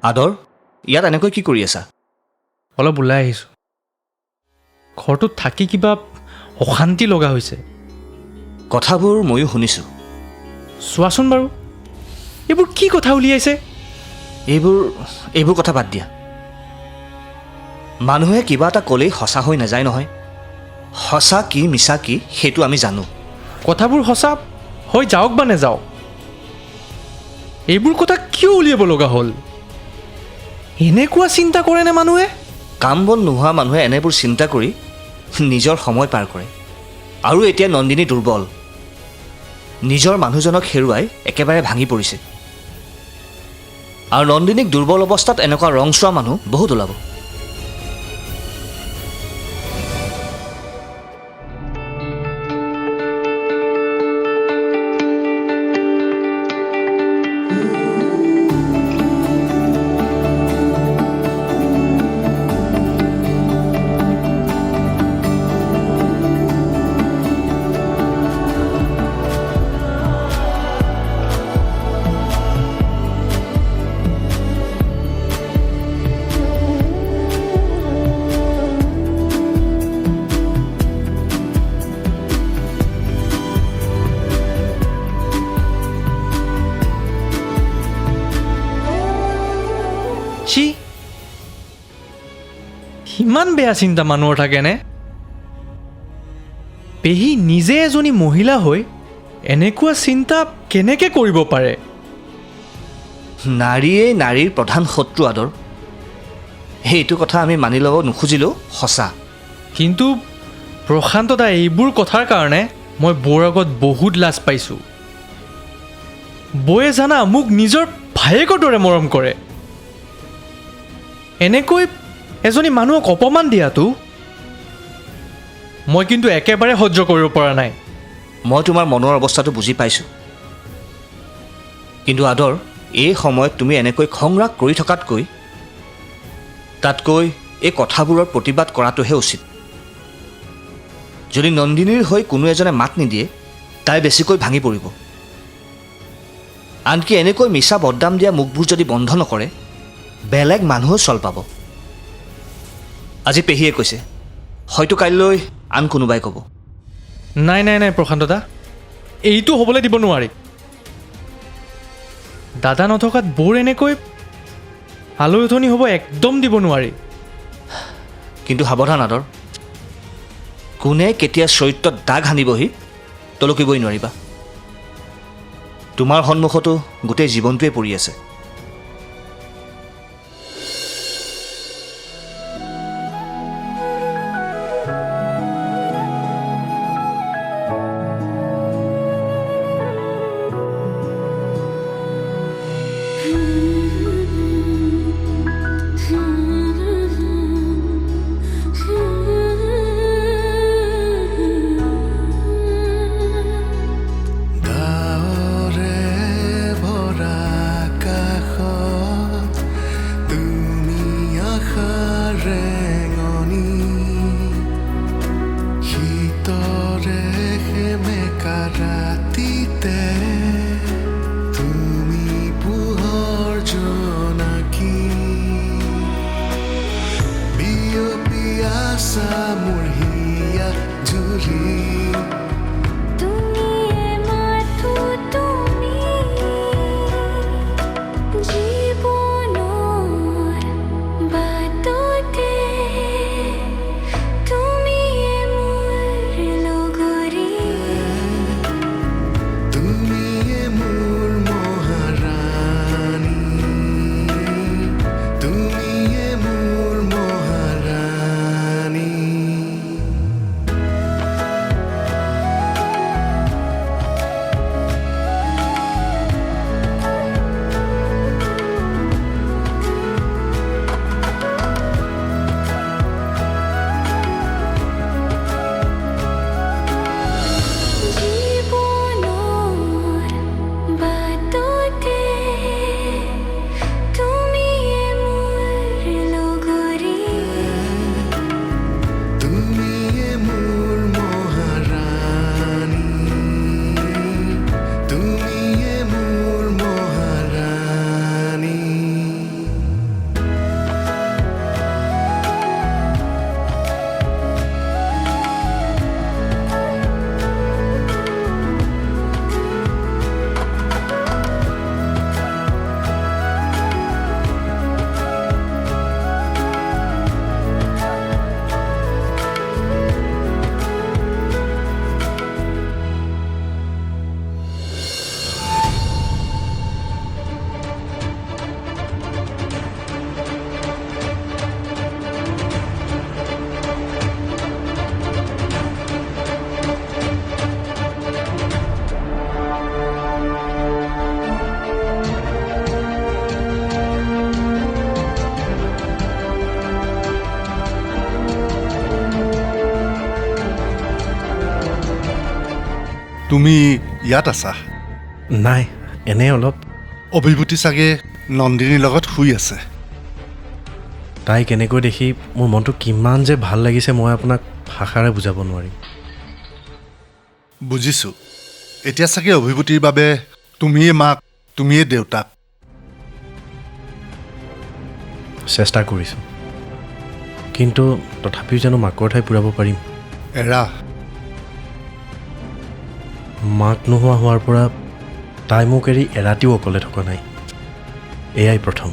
আদৰ ইয়াত এনেকৈ কি কৰি আছা? অলপ ওলাই আহিছোঁ। ঘৰটোত থাকি কিবা অশান্তি লগা হৈছে। কথাবোৰ ময়ো শুনিছোঁ। চোৱাচোন বাৰু, এইবোৰ কি কথা উলিয়াইছে? এইবোৰ কথা বাদ দিয়া। মানুহে কিবা এটা ক'লেই সঁচা হৈ নাযায় নহয়। সঁচা কি মিছা কি সেইটো আমি জানো। কথাবোৰ সঁচা হৈ যাওক বা নেযাওক, এইবোৰ কথা কিয় উলিয়াব লগা হ'ল? এনেকুৱা চিন্তা কৰেনে মানুহে? কাম বন নোহোৱা মানুহে এনেবোৰ চিন্তা কৰি নিজৰ সময় পাৰ কৰে। আৰু এতিয়া নন্দিনী দুৰ্বল, নিজৰ মানুহজনক হেৰুৱাই একেবাৰে ভাঙি পৰিছে। আৰু নন্দিনীক দুৰ্বল অৱস্থাত এনেকুৱা ৰংচোৱা মানুহ বহুত ওলাব। চি, ইমান বেয়া চিন্তা মানুহৰ থাকেনে? পেহী নিজে এজনী মহিলা হৈ এনেকুৱা চিন্তা কেনেকৈ কৰিব পাৰে? নাৰীয়েই নাৰীৰ প্ৰধান শত্ৰু আদৰ। সেইটো কথা আমি মানি ল'ব নোখুজিলেও সঁচা। কিন্তু প্ৰশান্ত দা, এইবোৰ কথাৰ কাৰণে মই বৌৰ আগত বহুত লাজ পাইছোঁ। বৌয়ে জানা, মোক নিজৰ ভায়েকৰ দৰে মৰম কৰে। এনেকৈ এজনী মানুহক অপমান দিয়াটো মই কিন্তু একেবাৰে সহ্য কৰিব পৰা নাই। মই তোমাৰ মনৰ অৱস্থাটো বুজি পাইছোঁ, কিন্তু আদৰ, এই সময়ত তুমি এনেকৈ খং-ৰাগ কৰি থকাতকৈ তাতকৈ এই কথাবোৰৰ প্ৰতিবাদ কৰাটোহে উচিত। যদি নন্দিনীৰ হৈ কোনো এজনে মাত নিদিয়ে, তাই বেছিকৈ ভাঙি পৰিব। আনকি এনেকৈ মিছা বদনাম দিয়া মুখবোৰ যদি বন্ধ নকৰে, বেলেগ মানুহো চল পাব। আজি পেহীয়ে কৈছে, হয়তো কাইলৈ আন কোনোবাই ক'ব। নাই নাই নাই প্ৰশান্ত দা, এইটো হ'বলৈ দিব নোৱাৰি। দাদা নথকাত বৌৰ এনেকৈ আলোচনী হ'ব একদম দিব নোৱাৰি। কিন্তু সাৱধান আদৰ, কোনে কেতিয়া চৰিত্ৰত দাগ সানিবহি তলকিবই নোৱাৰিবা। তোমাৰ সন্মুখতো গোটেই জীৱনটোৱে পৰি আছে। তুমি ইয়াত আছা? নাই, এনে অলপ। অভিভূতি চাগে নন্দিনীৰ লগত শুই আছে। তাই কেনেকৈ দেখি মোৰ মনটো কিমান যে ভাল লাগিছে মই আপোনাক ভাষাৰে বুজাব নোৱাৰিম। বুজিছোঁ। এতিয়া চাগে অভিভূতিৰ বাবে তুমিয়ে মাক, তুমিয়ে দেউতাক। চেষ্টা কৰিছোঁ, কিন্তু তথাপিও জানো মাকৰ ঠাই পূৰাব পাৰিম? এৰা। মাক নোহোৱা হোৱাৰ পৰা তাই মোক এৰি এৰাতিও অকলে থকা নাই। এয়াই প্ৰথম।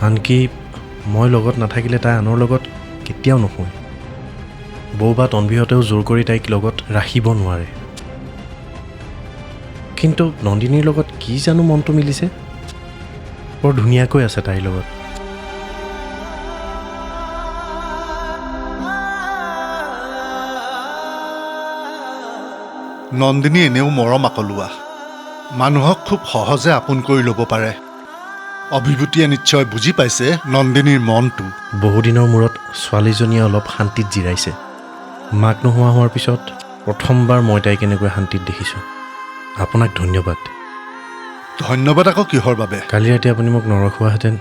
আনকি মই লগত নাথাকিলে তাই আনৰ লগত কেতিয়াও নুশুৱে। বৌ বা তন্বীহঁতেও জোৰ কৰি তাইক লগত ৰাখিব নোৱাৰে। কিন্তু নন্দিনীৰ লগত কি জানো মনটো মিলিছে। বৰ ধুনীয়াকৈ আছে তাইৰ লগত। নন্দিনী এনেও মৰম আকলোৱা। মানুহক খুব সহজে আপোন কৰি ল'ব পাৰে। অভিভূতিয়ে নিশ্চয় বুজি পাইছে নন্দিনীৰ মনটো। বহুদিনৰ মূৰত ছোৱালীজনীয়ে অলপ শান্তিত জিৰাইছে। মাক নোহোৱা হোৱাৰ পিছত প্ৰথমবাৰ মই তাইক এনেকৈ শান্তিত দেখিছোঁ। আপোনাক ধন্যবাদ। ধন্যবাদ আকৌ কিহৰ বাবে? কালি ৰাতি আপুনি মোক নৰখোৱাহেঁতেন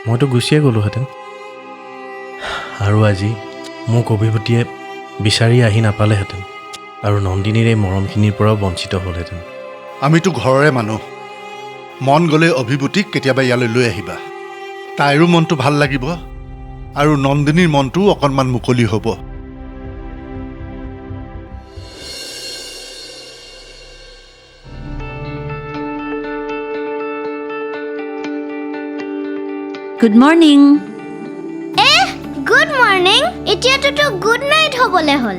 মইতো গুচিয়ে গ'লোহেঁতেন। আৰু আজি মোক অভিভূতিয়ে বিচাৰি আহি নাপালেহেঁতেন আৰু নন্দিনীৰ এই মৰমখিনিৰ পৰাও বঞ্চিত হ'লহেঁতেন। আমিতো ঘৰৰে মানুহ। মন গ'লে অভিভূতিক কেতিয়াবা ইয়ালৈ লৈ আহিবা। তাইৰো মনটো ভাল লাগিব আৰু নন্দিনীৰ মনটোও অকণমান মুকলি হ'ব। Good morning. Good morning. এতিয়াতো গুড নাইট হ'বলে হ'ল।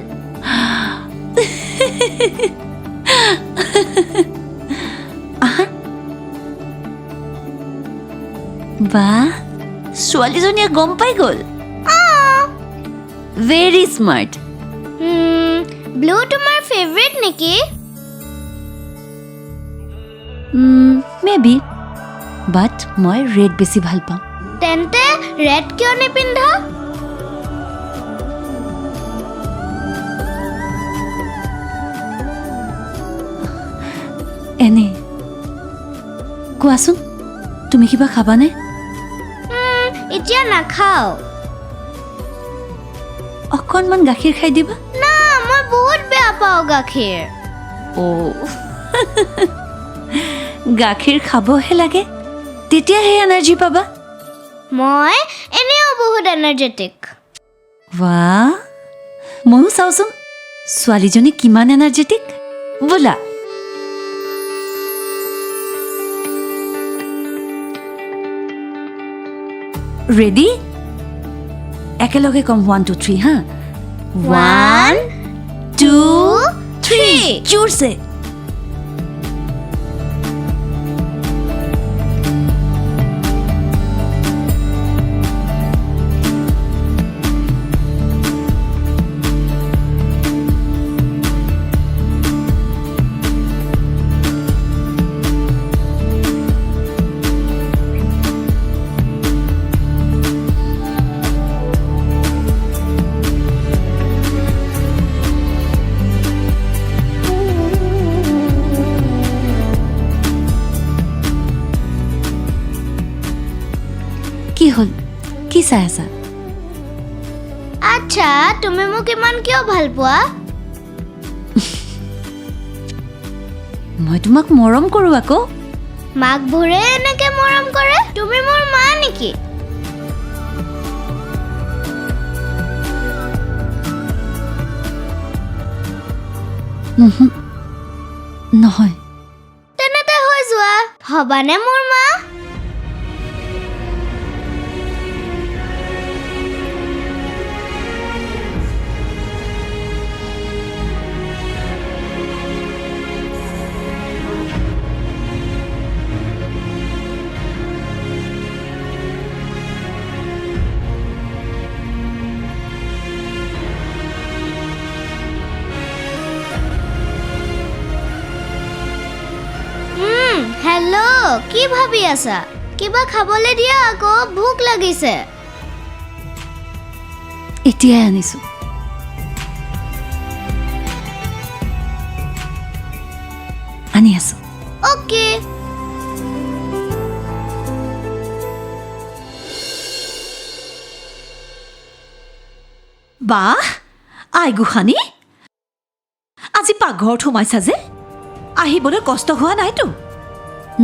বাহ, ছোৱালীজনীয়ে গম পাই গ'ল। Very smart. ব্লু তোমাৰ ফেভৰেট নেকি? মে বি, বাট মই ৰেড বেছি ভাল পাওঁ। তেন্তে ৰেড কিয় নিপিন্ধা? এনে কোৱাচোন, তুমি কিবা খাবানে? এতিয়া নাখাওঁ। অকণমান গাখীৰ খাই দিবা। না, মই বহুত বেয়া পাওঁ গাখীৰ। গাখীৰ খাবহে লাগে, তেতিয়াহে এনাৰ্জি পাবা। মই এনেও বহুত এনাৰ্জেটিক। বাহ, ময়ো চাওঁচোন ছোৱালীজনী কিমান এনাৰ্জেটিক। বোলা। ৰেডি? একেলগে কম 1 2 3 হা। 1 2 3 জোৰছে। কি হ'ল? কি চাই আছা? আচ্ছা, তুমি মোক ইমান কিয় ভাল পোৱা? মই তোমাক মৰম কৰোঁ আকৌ। মাকবোৰে এনেকে মৰম কৰে? তুমি মোৰ মা নেকি? নহয়। তেনেতে হৈ যোৱা। হবানে মোৰ মা? হেল্ল', কি ভাবি আছা? কিবা খাবলৈ দিয়া আকৌ, ভোক লাগিছে। এতিয়াই আনিছো। আনি আছো। অ'কে। বাহ আই গোসানী, আজি পাকঘৰত সোমাইছা যে, আহিবলৈ কষ্ট হোৱা নাইতো?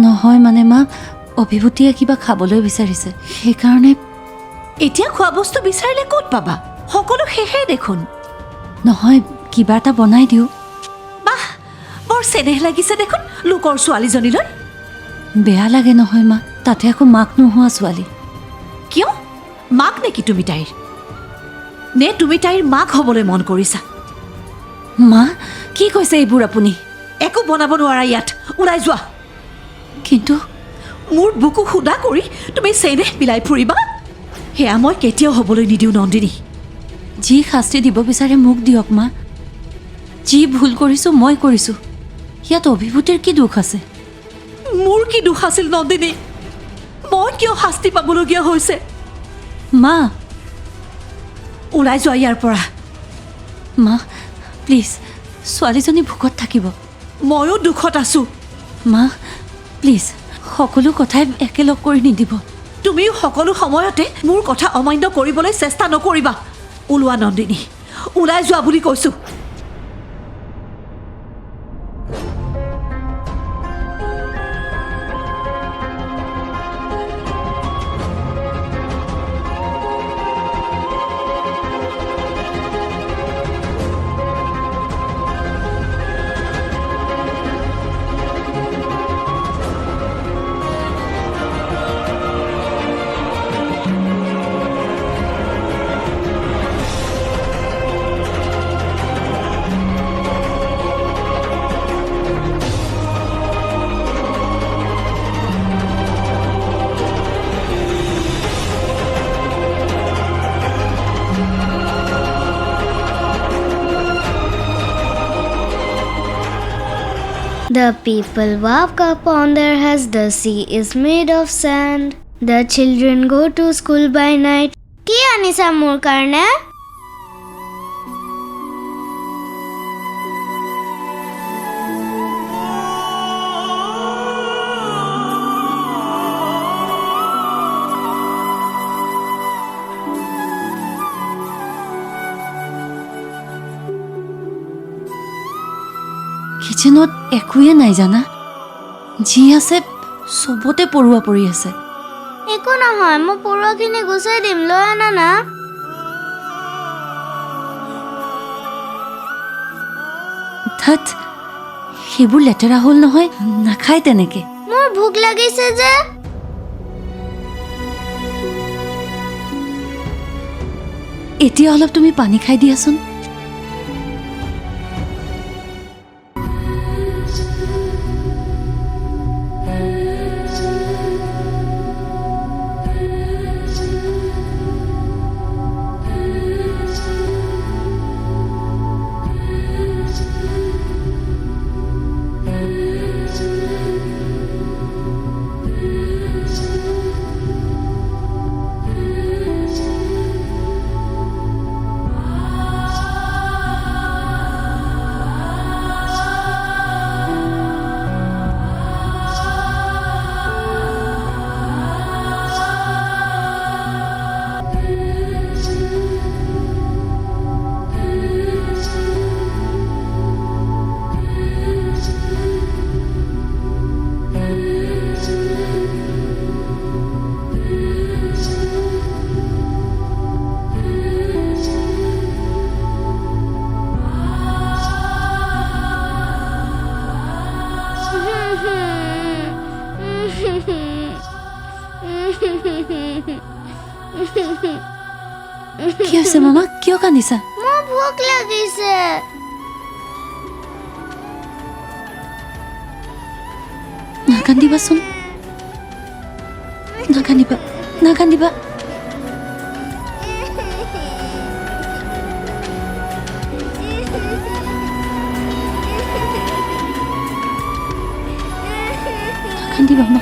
নহয় মানে মা, অভিভূতিয়ে কিবা খাবলৈ বিচাৰিছে, সেইকাৰণে। এতিয়া খোৱা বস্তু বিচাৰিলে ক'ত পাবা? সকলো শেষেই দেখোন। নহয়, কিবা এটা বনাই দিওঁ। বাহ বৰ চেনেহ লাগিছে দেখোন লোকৰ ছোৱালীজনীলৈ। বেয়া লাগে নহয় মা, তাতে আকৌ মাক নোহোৱা ছোৱালী। কিয়? মাক নেকি তুমি তাইৰ? নে তুমি তাইৰ মাক হ'বলৈ মন কৰিছা? মা, কি কৈছে এইবোৰ আপুনি? একো বনাব নোৱাৰা ইয়াত, ওলাই যোৱা। কিন্তু মোৰ বুকু সুদা কৰি তুমি চেনেহ পিলাই ফুৰিবা? সেয়া মই কেতিয়াও হ'বলৈ নিদিওঁ নন্দিনী। যি শাস্তি দিব বিচাৰে মোক দিয়ক মা। যি ভুল কৰিছোঁ মই কৰিছোঁ, ইয়াত অভিভূতিৰ কি দুখ আছে? মোৰ কি দুখ আছিল নন্দিনী? মই কিয় শাস্তি পাবলগীয়া হৈছে? মা, ওলাই যোৱা ইয়াৰ পৰা। মা প্লিজ, ছোৱালীজনী ভোকত থাকিব। ময়ো দুখত আছোঁ। মা প্লিজ, সকলো কথাই একেলগ কৰি নিদিব। তুমিও সকলো সময়তে মোৰ কথা অমান্য কৰিবলৈ চেষ্টা নকৰিবা। ওলোৱা নন্দিনী, ওলাই যোৱা বুলি কৈছোঁ। The people walk upon their heads, the sea is made of sand. The children go to school by night. কি আনিছা মোৰ কাৰণে? কিচেনত একোৱে নাই জানা, যি আছে চবতে পৰুৱা পৰি আছে। একো নহয়, মই পৰুৱাখিনি গুচাই দিম, লৈ আনা না। ধাত, সেইবোৰ লেতেৰা হ'ল নহয়, নাখায় তেনেকে। মোৰ ভোক লাগিছে যে। এতিয়া অলপ তুমি পানী খাই দিয়াচোন। কি হৈছে মামা, কিয় কান্দিছা? মোৰ ভোক লাগিছে। নাকান্দিবাচোন, নাকান্দিবা, নাকান্দিবা। নাকান্দিবা মা।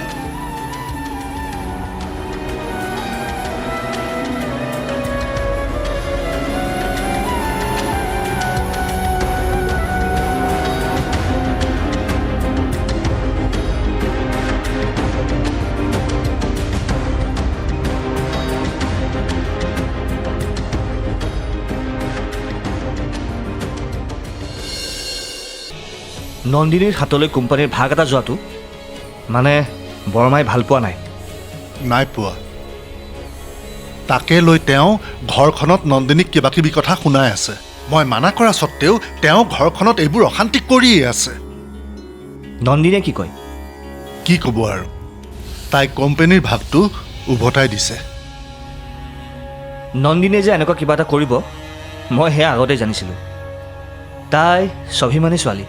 নন্দিনীৰ হাতলৈ কোম্পানীৰ ভাগ এটা যোৱাটো মানে বৰমাই ভাল পোৱা নাই। নাই পোৱা। তাকে লৈ তেওঁ ঘৰখনত নন্দিনীক কিবা কিবি কথা শুনাই আছে। মই মানা কৰা স্বত্তেও তেওঁ ঘৰখনত এইবোৰ অশান্তি কৰিয়ে আছে। নন্দিনীয়ে কি কয়? কি ক'ব আৰু, তাই কোম্পানীৰ ভাগটো উভতাই দিছে। নন্দিনীয়ে যে এনেকুৱা কিবা এটা কৰিব মই সেয়া আগতেই জানিছিলোঁ। তাই স্বাভিমানী ছোৱালী।